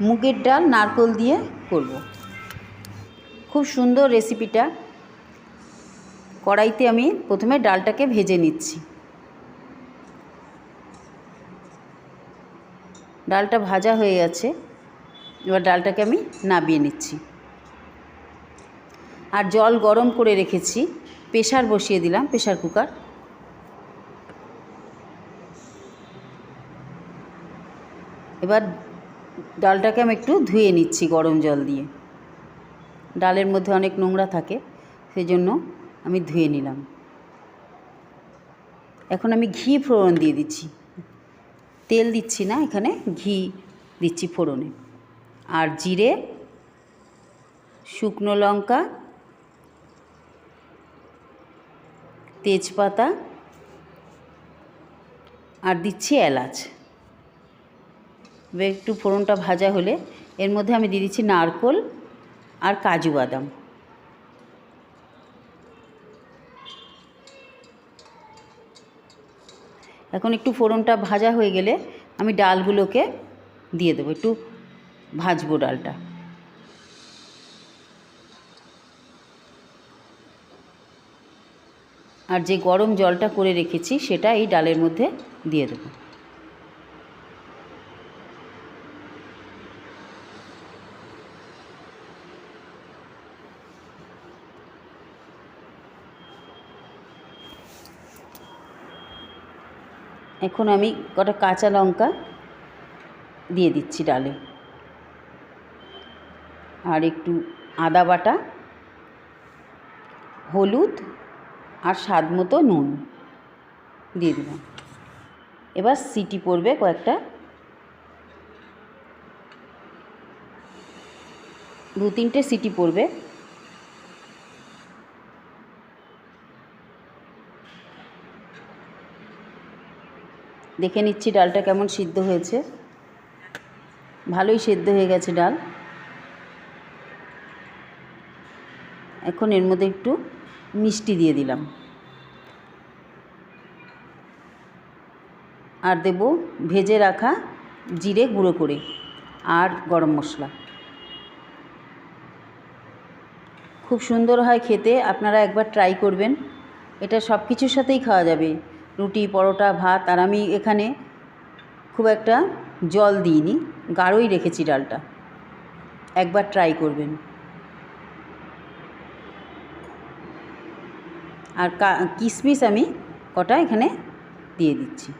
মুগের ডাল নারকেল দিয়ে করব। খুব সুন্দর রেসিপিটা। কড়াইতে আমি প্রথমে ডালটাকে ভেজে নিচ্ছি। ডালটা ভাজা হয়ে গেছে, এবার ডালটাকে আমি নামিয়ে নিচ্ছি। আর জল গরম করে রেখেছি, প্রেসার বসিয়ে দিলাম, প্রেসার কুকার। এবার ডালটাকে আমি একটু ধুয়ে নিচ্ছি গরম জল দিয়ে। ডালের মধ্যে অনেক নোংরা থাকে, সেই জন্য আমি ধুয়ে নিলাম। এখন আমি ঘি ফোড়ন দিয়ে দিচ্ছি, তেল দিচ্ছি না, এখানে ঘি দিচ্ছি ফোড়নে। আর জিরে, শুকনো লঙ্কা, তেজপাতা আর দিচ্ছি এলাচ। এবার একটু ফোড়নটা ভাজা হলে এর মধ্যে আমি দিয়ে দিচ্ছি নারকেল আর কাজু বাদাম। এখন একটু ফোড়নটা ভাজা হয়ে গেলে আমি ডালগুলোকে দিয়ে দেবো, একটু ভাজবো ডালটা। আর যে গরম জলটা করে রেখেছি সেটা এই ডালের মধ্যে দিয়ে দেবো। এখন আমি কটা কাঁচা লঙ্কা দিয়ে দিচ্ছি ডালে, আর একটু আদা বাটা, হলুদ আর স্বাদ মতো নুন দিয়ে দিলাম। এবার সিটি পড়বে কয়েকটা, 2-3টে সিটি পড়বে। দেখে নিচ্ছি ডালটা কেমন সিদ্ধ হয়েছে। ভালোই সিদ্ধ হয়ে গেছে ডাল। এখন এর মধ্যে একটু মিষ্টি দিয়ে দিলাম, আর দেব ভেজে রাখা জিরে গুঁড়ো করে আর গরম মশলা। খুব সুন্দর হয় খেতে, আপনারা একবার ট্রাই করবেন। এটা সব কিছুর সাথেই খাওয়া যাবে, রুটি, পরোটা, ভাত। আর আমি এখানে খুব একটা জল দিইনি, গাঢ়ই রেখেছি ডালটা। একবার ট্রাই করবেন। আর কিশমিশ আমি কটা এখানে দিয়ে দিচ্ছি।